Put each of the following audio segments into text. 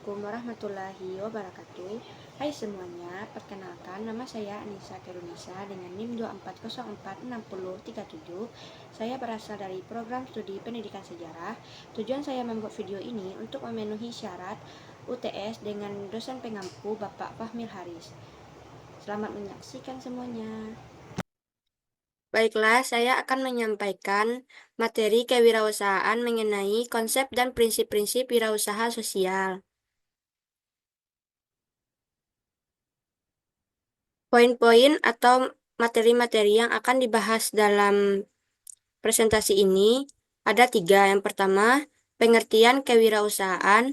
Assalamualaikum warahmatullahi wabarakatuh. Hai semuanya, perkenalkan nama saya Anissa Kerunisa dengan NIM 24046037. Saya berasal dari program studi pendidikan sejarah. Tujuan saya membuat video ini untuk memenuhi syarat UTS dengan dosen pengampu Bapak Fahmil Haris. Selamat menyaksikan semuanya. Baiklah, saya akan menyampaikan materi kewirausahaan mengenai konsep dan prinsip-prinsip wirausaha sosial. Poin-poin atau materi-materi yang akan dibahas dalam presentasi ini ada 3. Yang pertama, pengertian kewirausahaan.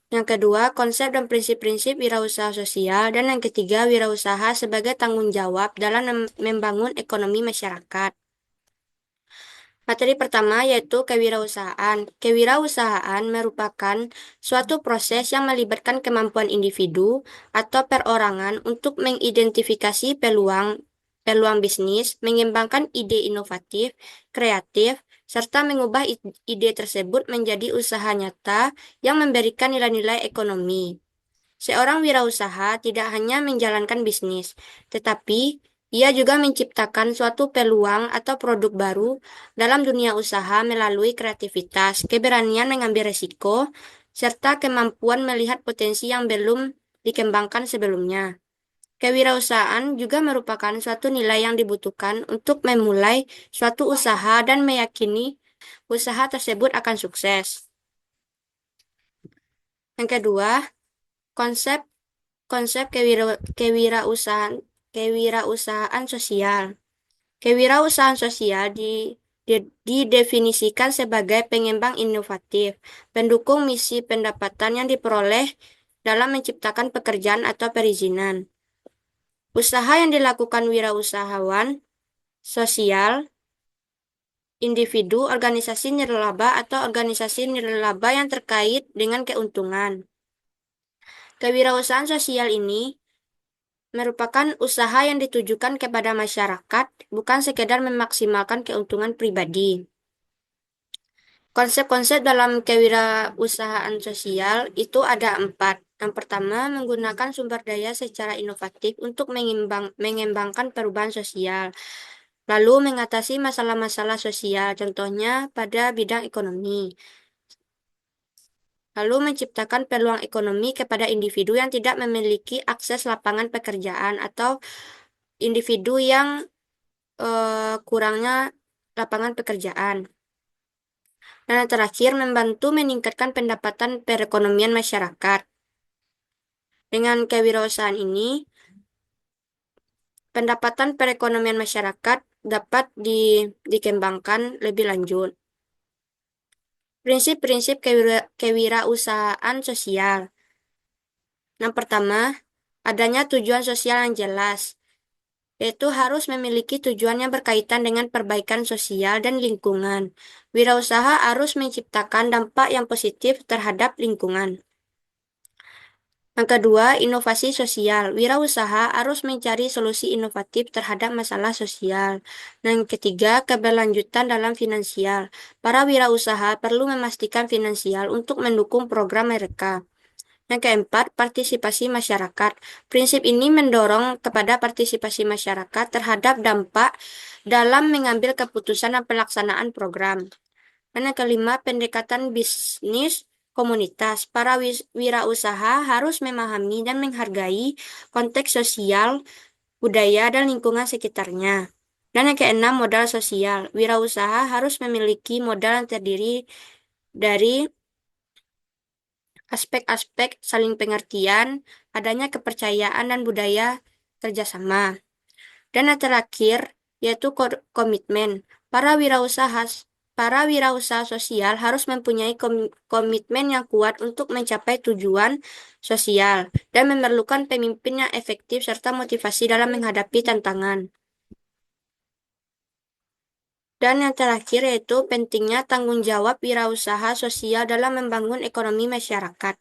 Yang kedua, konsep dan prinsip-prinsip wirausaha sosial. Dan yang ketiga, wirausaha sebagai tanggung jawab dalam membangun ekonomi masyarakat. Materi pertama yaitu kewirausahaan. Kewirausahaan merupakan suatu proses yang melibatkan kemampuan individu atau perorangan untuk mengidentifikasi peluang bisnis, mengembangkan ide inovatif, kreatif, serta mengubah ide tersebut menjadi usaha nyata yang memberikan nilai-nilai ekonomi. Seorang wirausaha tidak hanya menjalankan bisnis, tetapi ia juga menciptakan suatu peluang atau produk baru dalam dunia usaha melalui kreativitas, keberanian mengambil risiko, serta kemampuan melihat potensi yang belum dikembangkan sebelumnya. Kewirausahaan juga merupakan suatu nilai yang dibutuhkan untuk memulai suatu usaha dan meyakini usaha tersebut akan sukses. Yang kedua, konsep konsep kewirausahaan sosial. Kewirausahaan sosial didefinisikan sebagai pengembang inovatif, pendukung misi pendapatan yang diperoleh dalam menciptakan pekerjaan atau perizinan. Usaha yang dilakukan wirausahawan sosial, individu, organisasi nirlaba atau organisasi nirlaba yang terkait dengan keuntungan. Kewirausahaan sosial ini merupakan usaha yang ditujukan kepada masyarakat, bukan sekedar memaksimalkan keuntungan pribadi. Konsep-konsep dalam kewirausahaan sosial itu ada 4. Yang pertama, menggunakan sumber daya secara inovatif untuk mengembangkan perubahan sosial, lalu mengatasi masalah-masalah sosial, contohnya pada bidang ekonomi. Lalu menciptakan peluang ekonomi kepada individu yang tidak memiliki akses lapangan pekerjaan atau individu yang kurangnya lapangan pekerjaan. Dan yang terakhir, membantu meningkatkan pendapatan perekonomian masyarakat. Dengan kewirausahaan ini, pendapatan perekonomian masyarakat dapat dikembangkan lebih lanjut. Prinsip-prinsip kewirausahaan sosial. Yang pertama, adanya tujuan sosial yang jelas, yaitu harus memiliki tujuan yang berkaitan dengan perbaikan sosial dan lingkungan. Wirausaha harus menciptakan dampak yang positif terhadap lingkungan. Yang kedua, inovasi sosial. Wirausaha harus mencari solusi inovatif terhadap masalah sosial. Dan yang ketiga, keberlanjutan dalam finansial. Para wirausaha perlu memastikan finansial untuk mendukung program mereka. Yang keempat, partisipasi masyarakat. Prinsip ini mendorong kepada partisipasi masyarakat terhadap dampak dalam mengambil keputusan dan pelaksanaan program. Dan yang kelima, pendekatan bisnis komunitas. Para wirausaha harus memahami dan menghargai konteks sosial, budaya, dan lingkungan sekitarnya. Dan yang keenam, modal sosial. Wirausaha harus memiliki modal yang terdiri dari aspek-aspek saling pengertian, adanya kepercayaan dan budaya kerjasama. Dan yang terakhir, yaitu komitmen. Para wirausaha sosial harus mempunyai komitmen yang kuat untuk mencapai tujuan sosial dan memerlukan pemimpin yang efektif serta motivasi dalam menghadapi tantangan. Dan yang terakhir yaitu pentingnya tanggung jawab wirausaha sosial dalam membangun ekonomi masyarakat.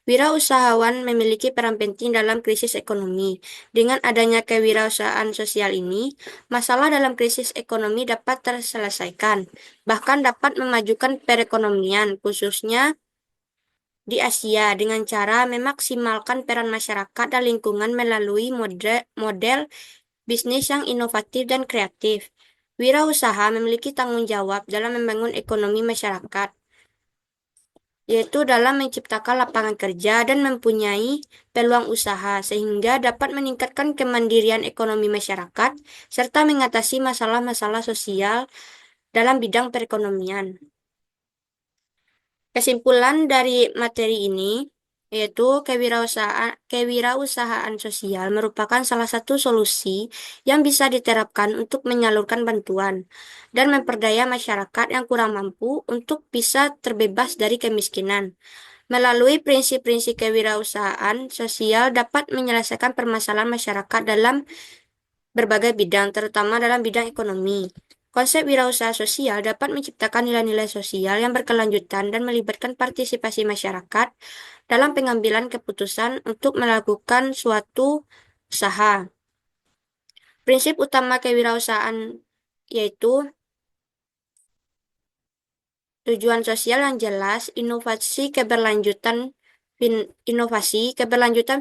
Wirausahawan memiliki peran penting dalam krisis ekonomi. Dengan adanya kewirausahaan sosial ini, masalah dalam krisis ekonomi dapat terselesaikan, bahkan dapat memajukan perekonomian, khususnya di Asia dengan cara memaksimalkan peran masyarakat dan lingkungan melalui model bisnis yang inovatif dan kreatif. Wirausaha memiliki tanggung jawab dalam membangun ekonomi masyarakat, yaitu dalam menciptakan lapangan kerja dan mempunyai peluang usaha sehingga dapat meningkatkan kemandirian ekonomi masyarakat serta mengatasi masalah-masalah sosial dalam bidang perekonomian. Kesimpulan dari materi ini yaitu kewirausahaan sosial merupakan salah satu solusi yang bisa diterapkan untuk menyalurkan bantuan dan memperdaya masyarakat yang kurang mampu untuk bisa terbebas dari kemiskinan. Melalui prinsip-prinsip kewirausahaan sosial dapat menyelesaikan permasalahan masyarakat dalam berbagai bidang, terutama dalam bidang ekonomi. Konsep wirausaha sosial dapat menciptakan nilai-nilai sosial yang berkelanjutan dan melibatkan partisipasi masyarakat dalam pengambilan keputusan untuk melakukan suatu usaha. Prinsip utama kewirausahaan yaitu tujuan sosial yang jelas, inovasi, keberlanjutan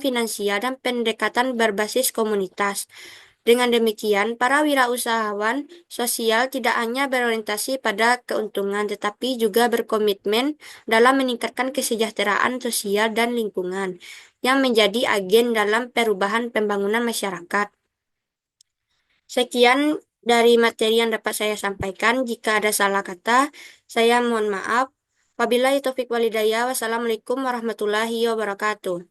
finansial, dan pendekatan berbasis komunitas. Dengan demikian, para wirausahawan sosial tidak hanya berorientasi pada keuntungan, tetapi juga berkomitmen dalam meningkatkan kesejahteraan sosial dan lingkungan, yang menjadi agen dalam perubahan pembangunan masyarakat. Sekian dari materi yang dapat saya sampaikan. Jika ada salah kata, saya mohon maaf. Wabillahi taufiq walhidayah. Wassalamualaikum warahmatullahi wabarakatuh.